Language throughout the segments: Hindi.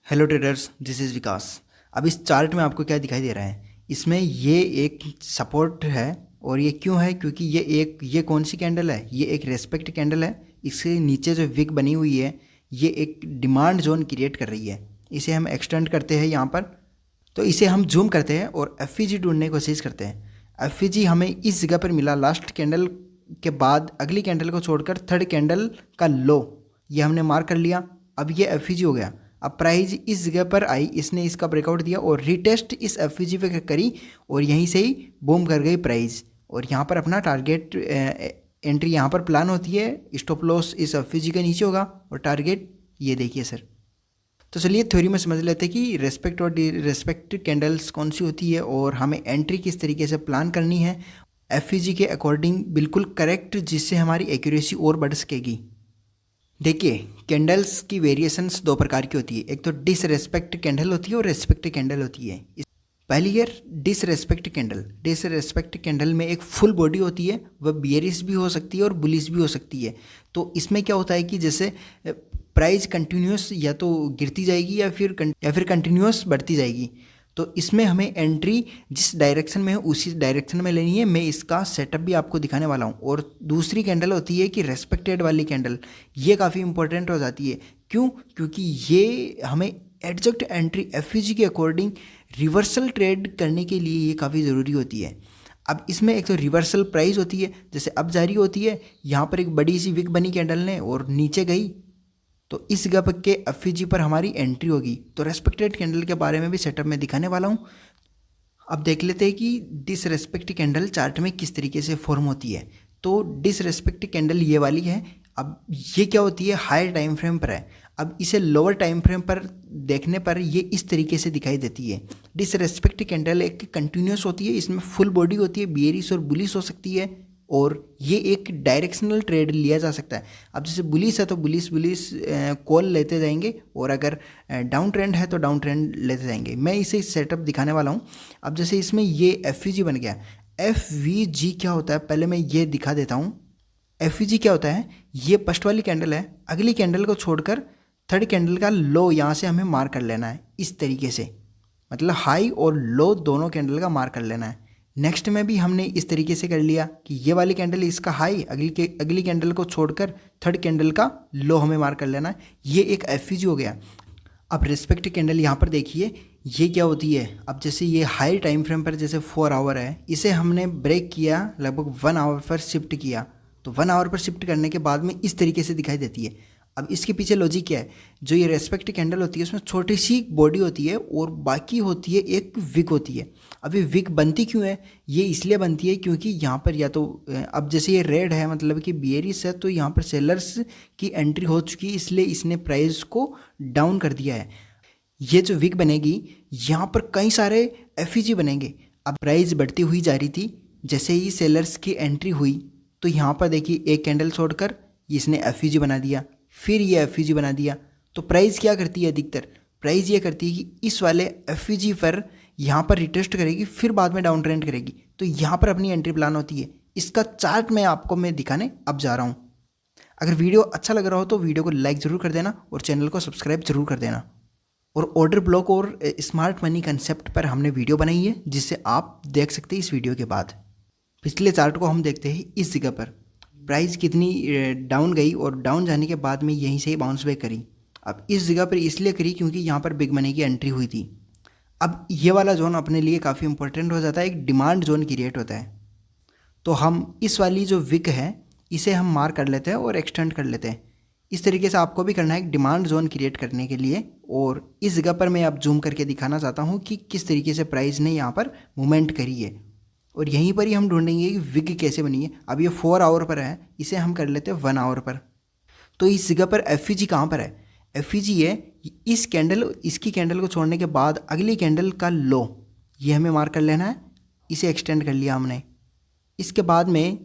हेलो ट्रेडर्स, दिस इज़ विकास। अब इस चार्ट में आपको क्या दिखाई दे रहा है? इसमें ये एक सपोर्ट है। और ये क्यों है? क्योंकि ये कौन सी कैंडल है? ये एक रेस्पेक्ट कैंडल है। इसके नीचे जो विक बनी हुई है ये एक डिमांड जोन क्रिएट कर रही है। इसे हम एक्सटेंड करते हैं यहाँ पर, तो इसे हम जूम करते हैं और एफ ढूंढने की कोशिश करते हैं। एफ हमें इस जगह पर मिला, लास्ट कैंडल के बाद अगली कैंडल को छोड़कर थर्ड कैंडल का लो ये हमने मार्क कर लिया। अब ये एफ हो गया। अब प्राइस इस जगह पर आई, इसने इसका ब्रेकआउट दिया और रिटेस्ट इस एफ पे करी और यहीं से ही बूम कर गई प्राइस। और यहाँ पर अपना टारगेट एंट्री यहाँ पर प्लान होती है। स्टॉप लॉस इस एफ के नीचे होगा और टारगेट ये देखिए सर। तो चलिए थ्योरी में समझ लेते हैं कि रेस्पेक्ट और रेस्पेक्ट कैंडल्स कौन सी होती है और हमें एंट्री किस तरीके से प्लान करनी है एफ के अकॉर्डिंग, बिल्कुल करेक्ट, जिससे हमारी एक्यूरेसी और बढ़ सकेगी। देखिए, कैंडल्स की वेरिएशंस दो प्रकार की होती है। एक तो डिसरेस्पेक्ट कैंडल होती है और रेस्पेक्ट कैंडल होती है। पहली है डिसरेस्पेक्ट कैंडल। डिसरेस्पेक्ट कैंडल में एक फुल बॉडी होती है, वह बियरिश भी हो सकती है और बुलिश भी हो सकती है। तो इसमें क्या होता है कि जैसे प्राइस कंटिन्यूस या तो गिरती जाएगी या फिर कंटिन्यूस बढ़ती जाएगी। तो इसमें हमें एंट्री जिस डायरेक्शन में है उसी डायरेक्शन में लेनी है। मैं इसका सेटअप भी आपको दिखाने वाला हूँ। और दूसरी कैंडल होती है कि रेस्पेक्टेड वाली कैंडल, ये काफ़ी इंपॉर्टेंट हो जाती है। क्यों? क्योंकि ये हमें एग्जैक्ट एंट्री एफ के अकॉर्डिंग रिवर्सल ट्रेड करने के लिए ये काफ़ी ज़रूरी होती है। अब इसमें एक तो रिवर्सल प्राइस होती है, जैसे अब जारी होती है, यहाँ पर एक बड़ी सी विक बनी कैंडल ने और नीचे गई, तो इस गैप के एफ पर हमारी एंट्री होगी। तो रेस्पेक्टेड कैंडल के बारे में भी सेटअप में दिखाने वाला हूँ। अब देख लेते हैं कि डिसरेस्पेक्ट कैंडल चार्ट में किस तरीके से फॉर्म होती है। तो डिसरेस्पेक्ट कैंडल ये वाली है। अब ये क्या होती है? हायर टाइम फ्रेम पर है। अब इसे लोअर टाइम फ्रेम पर देखने पर ये इस तरीके से दिखाई देती है। डिसरेस्पेक्ट कैंडल एक कंटिन्यूस होती है, इसमें फुल बॉडी होती है, बियरिश और बुलिश हो सकती है और ये एक डायरेक्शनल ट्रेड लिया जा सकता है। अब जैसे बुलिश है तो बुलिश कॉल लेते जाएंगे और अगर डाउन ट्रेंड है तो डाउन ट्रेंड लेते जाएंगे। मैं इसे सेटअप दिखाने वाला हूँ। अब जैसे इसमें ये एफ बन गया। एफ क्या होता है पहले मैं ये दिखा देता हूँ। एफ क्या होता है? ये फर्स्ट वाली कैंडल है, अगली कैंडल को छोड़कर थर्ड कैंडल का लो यहाँ से हमें मार कर लेना है इस तरीके से। मतलब हाई और लो दोनों कैंडल का मार कर लेना है। नेक्स्ट में भी हमने इस तरीके से कर लिया कि ये वाली कैंडल इसका हाई, अगली कैंडल को छोड़कर थर्ड कैंडल का लो हमें मार कर लेना है। ये एक एफ हो गया। अब रिस्पेक्ट कैंडल यहाँ पर देखिए ये क्या होती है। अब जैसे ये हाई टाइम फ्रेम पर जैसे 4 आवर है, इसे हमने ब्रेक किया, लगभग 1 आवर पर शिफ्ट किया। तो 1 आवर पर शिफ्ट करने के बाद में इस तरीके से दिखाई देती है। अब इसके पीछे लॉजिक क्या है? जो ये रेस्पेक्ट कैंडल होती है उसमें छोटी सी बॉडी होती है और बाकी होती है एक विक होती है। अब ये विक बनती क्यों है? ये इसलिए बनती है क्योंकि यहाँ पर या तो अब जैसे ये रेड है मतलब कि बियरिश है, तो यहाँ पर सेलर्स की एंट्री हो चुकी है, इसलिए इसने प्राइस को डाउन कर दिया है। ये जो विक बनेगी यहाँ पर कई सारे एफ बनेंगे। अब प्राइस बढ़ती हुई जा रही थी, जैसे ही सेलर्स की एंट्री हुई तो यहाँ पर देखिए एक कैंडल छोड़कर इसने एफ बना दिया, फिर ये एफ बना दिया। तो प्राइस क्या करती है? अधिकतर प्राइस ये करती है कि इस वाले एफ पर यहाँ पर रिटेस्ट करेगी, फिर बाद में डाउन ट्रेंड करेगी। तो यहाँ पर अपनी एंट्री प्लान होती है। इसका चार्ट मैं दिखाने अब जा रहा हूँ। अगर वीडियो अच्छा लग रहा हो तो वीडियो को लाइक ज़रूर कर देना और चैनल को सब्सक्राइब जरूर कर देना। और ऑर्डर ब्लॉक और स्मार्ट मनी कंसेप्ट पर हमने वीडियो बनाई है, जिससे आप देख सकते हैं इस वीडियो के बाद। पिछले चार्ट को हम देखते हैं। इस जगह पर प्राइस कितनी डाउन गई और डाउन जाने के बाद में यहीं से ही बाउंस बैक करी। अब इस जगह पर इसलिए करी क्योंकि यहाँ पर बिग मनी की एंट्री हुई थी। अब ये वाला जोन अपने लिए काफ़ी इंपॉर्टेंट हो जाता है, एक डिमांड जोन क्रिएट होता है। तो हम इस वाली जो विक है इसे हम मार कर लेते हैं और एक्सटेंड कर लेते हैं। इस तरीके से आपको भी करना है एक डिमांड जोन क्रिएट करने के लिए। और इस जगह पर मैं अब जूम करके दिखाना चाहता हूँ कि किस तरीके से प्राइस ने यहाँ पर मूवमेंट करी है। और यहीं पर ही हम ढूंढेंगे कि विग कैसे बनी है। अब ये 4 आवर पर है, इसे हम कर लेते हैं 1 आवर पर। तो इस जगह पर एफ कहाँ पर है? एफ है इस कैंडल, इसकी कैंडल को छोड़ने के बाद अगली कैंडल का लो, ये हमें मार्क कर लेना है। इसे एक्सटेंड कर लिया हमने। इसके बाद में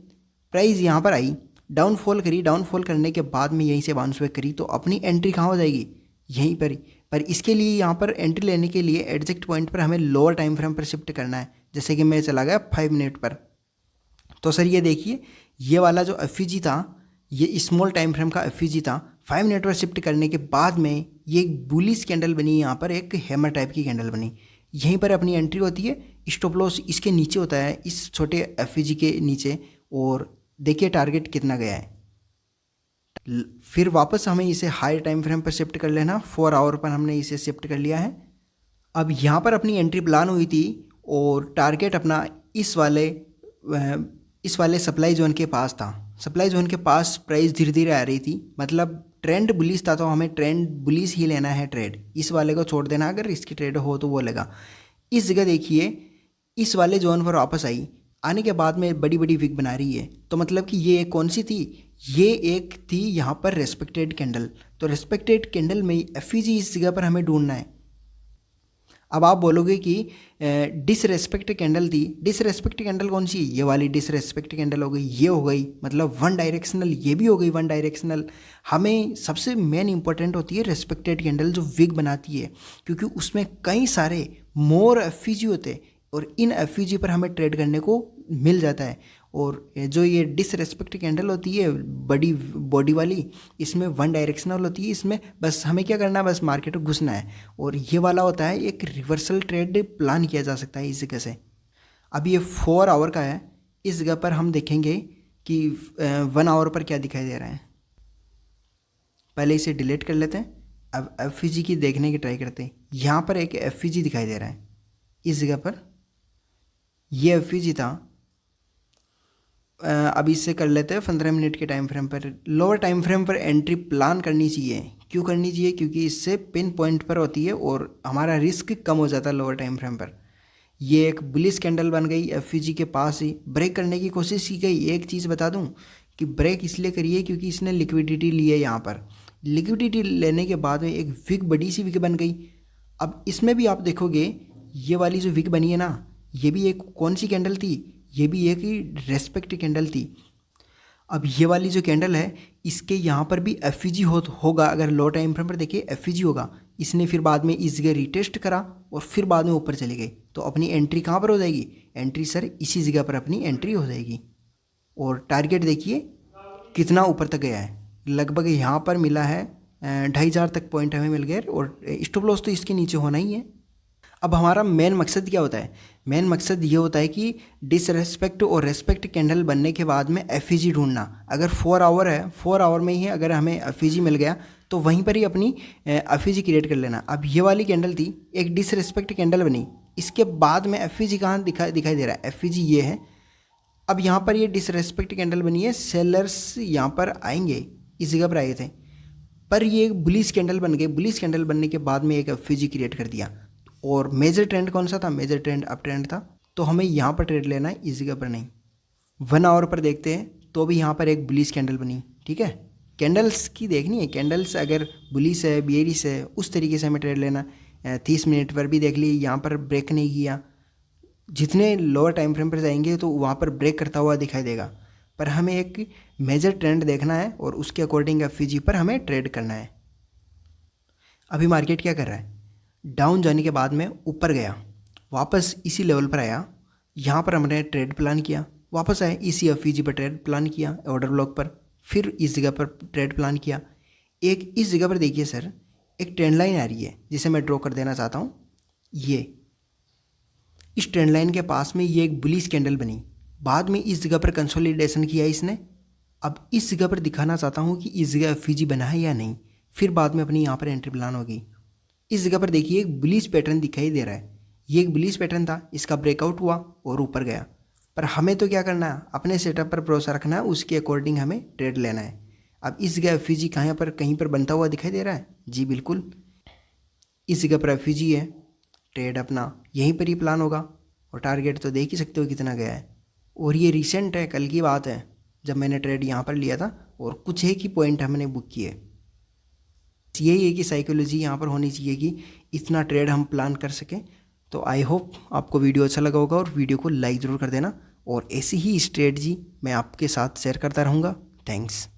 प्राइस यहाँ पर आई, डाउनफॉल करी, डाउनफॉल करने के बाद में यहीं से बाउंस बैक करी। तो अपनी एंट्री कहाँ हो जाएगी? यहीं पर ही। पर इसके लिए यहाँ पर एंट्री लेने के लिए एग्जैक्ट पॉइंट पर हमें लोअर टाइम फ्रेम पर शिफ्ट करना है। जैसे कि मैं चला गया 5 मिनट पर। तो सर ये देखिए, ये वाला जो एफ था ये स्मॉल टाइम फ्रेम का एफ था। 5 मिनट पर शिफ्ट करने के बाद में ये एक बुलिश कैंडल बनी, यहाँ पर एक हैमर टाइप की कैंडल बनी। यहीं पर अपनी एंट्री होती है। स्टॉप लॉस इसके नीचे होता है, इस छोटे एफईजी के नीचे। और देखिए टारगेट कितना गया है। फिर वापस हमें इसे हाई टाइम फ्रेम पर शिफ्ट कर लेना। 4 आवर पर हमने इसे शिफ्ट कर लिया है। अब यहाँ पर अपनी एंट्री प्लान हुई थी और टारगेट अपना इस वाले सप्लाई जोन के पास था। सप्लाई जोन के पास प्राइस धीरे धीरे आ रही थी, मतलब ट्रेंड बुलिश था, तो हमें ट्रेंड बुलिश ही लेना है ट्रेड। इस वाले को छोड़ देना, अगर इसकी ट्रेड हो तो वो लेगा। इस जगह देखिए इस वाले जोन पर वापस आई, आने के बाद में बड़ी बड़ी विक बना रही है। तो मतलब कि ये कौन सी थी, ये एक थी यहाँ पर रेस्पेक्टेड कैंडल। तो रेस्पेक्टेड कैंडल में एफईजी इस जगह पर हमें ढूंढना है। अब आप बोलोगे कि डिसरेस्पेक्ट कैंडल थी। डिसरेस्पेक्ट कैंडल कौन सी, ये वाली डिसरेस्पेक्ट कैंडल हो गई, ये हो गई, मतलब वन डायरेक्शनल, ये भी हो गई वन डायरेक्शनल। हमें सबसे मेन इंपॉर्टेंट होती है रेस्पेक्टेड कैंडल जो विग बनाती है, क्योंकि उसमें कई सारे मोर एफईजी होते हैं और इन एफईजी पर हमें ट्रेड करने को मिल जाता है। और जो ये डिसरेस्पेक्ट कैंडल होती है बड़ी बॉडी वाली, इसमें वन डायरेक्शनल होती है। इसमें बस हमें क्या करना है, बस मार्केट में घुसना है। और ये वाला होता है एक रिवर्सल ट्रेड प्लान किया जा सकता है इस जगह से। अब ये 4 आवर का है, इस जगह पर हम देखेंगे कि 1 आवर पर क्या दिखाई दे रहा है। पहले इसे डिलीट कर लेते हैं। अब एफईजी की देखने की ट्राई करते हैं। यहाँ पर एक एफईजी दिखाई दे रहा है, इस जगह पर ये एफईजी था। अब इससे कर लेते हैं 15 मिनट के टाइम फ्रेम पर। लोअर टाइम फ्रेम पर एंट्री प्लान करनी चाहिए। क्यों करनी चाहिए, क्योंकि इससे पिन पॉइंट पर होती है और हमारा रिस्क कम हो जाता है लोअर टाइम फ्रेम पर। ये एक बुलिश कैंडल बन गई, एफईजी के पास ही ब्रेक करने की कोशिश की गई। एक चीज़ बता दूं कि ब्रेक इसलिए करिए क्योंकि इसने लिक्विडिटी ली है। यहाँ पर लिक्विडिटी लेने के बाद में एक विक, बड़ी सी विक बन गई। अब इसमें भी आप देखोगे ये वाली जो विक बनी है ना, ये भी एक कौन सी कैंडल थी, ये भी एक ही रेस्पेक्ट कैंडल थी। अब ये वाली जो कैंडल है इसके यहाँ पर भी एफईजी होगा। अगर लो टाइम फ्रेम पर देखिए एफईजी होगा। इसने फिर बाद में इस जगह रिटेस्ट करा और फिर बाद में ऊपर चली गई। तो अपनी एंट्री कहाँ पर हो जाएगी, एंट्री सर इसी जगह पर अपनी एंट्री हो जाएगी। और टारगेट देखिए कितना ऊपर तक गया है, लगभग यहाँ पर मिला है 2500 तक पॉइंट हमें मिल गया। और स्टॉप लॉस तो इसके नीचे होना ही है। अब हमारा मेन मकसद क्या होता है, मेन मकसद ये होता है कि डिसरेस्पेक्ट और रेस्पेक्ट कैंडल बनने के बाद में एफईजी ढूंढना। अगर 4 आवर है, 4 आवर में ही अगर हमें एफईजी मिल गया तो वहीं पर ही अपनी एफईजी क्रिएट कर लेना। अब ये वाली कैंडल थी, एक डिसरेस्पेक्ट कैंडल बनी, इसके बाद में एफईजी कहाँ दिखाई दे रहा है, एफईजी ये है। अब यहाँ पर ये डिसरेस्पेक्ट कैंडल बनी है, सेलर्स यहाँ पर आएंगे, इस जगह पर आए थे, पर ये एक बुलिश कैंडल बन गई। बुलिश कैंडल बनने के बाद में एक एफईजी क्रिएट कर दिया। और मेजर ट्रेंड कौन सा था, मेजर ट्रेंड अप ट्रेंड था। तो हमें यहाँ पर ट्रेड लेना है, इस जगह पर नहीं। 1 आवर पर देखते हैं तो भी यहाँ पर एक बुलिश कैंडल बनी। ठीक है, कैंडल्स की देखनी है, कैंडल्स अगर बुलिश है, बियरिश है, उस तरीके से हमें ट्रेड लेना। 30 मिनट पर भी देख ली, यहाँ पर ब्रेक नहीं किया। जितने लोअर टाइम फ्रेम पर जाएंगे तो वहाँ पर ब्रेक करता हुआ दिखाई देगा, पर हमें एक मेजर ट्रेंड देखना है और उसके अकॉर्डिंग एफईजी पर हमें ट्रेड करना है। अभी मार्केट क्या कर रहा है, डाउन जाने के बाद में ऊपर गया, वापस इसी लेवल पर आया, यहाँ पर हमने ट्रेड प्लान किया, वापस आए इसी एफईजी पर ट्रेड प्लान किया ऑर्डर ब्लॉक पर, फिर इस जगह पर ट्रेड प्लान किया। एक इस जगह पर देखिए सर, एक ट्रेंड लाइन आ रही है जिसे मैं ड्रॉ कर देना चाहता हूँ। ये इस ट्रेंड लाइन के पास में ये एक बुलिश कैंडल बनी, बाद में इस जगह पर कंसोलिडेशन किया इसने। अब इस जगह पर दिखाना चाहता हूँ कि इस जगह एफईजी बना है या नहीं, फिर बाद में अपनी यहाँ पर एंट्री प्लान होगी। इस जगह पर देखिए एक बुलिश पैटर्न दिखाई दे रहा है, ये एक बुलिश पैटर्न था, इसका ब्रेकआउट हुआ और ऊपर गया। पर हमें तो क्या करना है, अपने सेटअप पर भरोसा रखना है, उसके अकॉर्डिंग हमें ट्रेड लेना है। अब इस जगह एफईजी कहाँ पर कहीं पर बनता हुआ दिखाई दे रहा है, जी बिल्कुल इस जगह पर एफईजी है। ट्रेड अपना यहीं पर ही प्लान होगा और टारगेट तो देख ही सकते हो कितना गया है। और ये रिसेंट है, कल की बात है जब मैंने ट्रेड यहाँ पर लिया था और कुछ एक ही पॉइंट हमने बुक किए। यही है कि साइकोलॉजी यहाँ पर होनी चाहिए कि इतना ट्रेड हम प्लान कर सकें। तो आई होप आपको वीडियो अच्छा लगा होगा और वीडियो को लाइक ज़रूर कर देना। और ऐसी ही स्ट्रेटजी मैं आपके साथ शेयर करता रहूँगा। थैंक्स।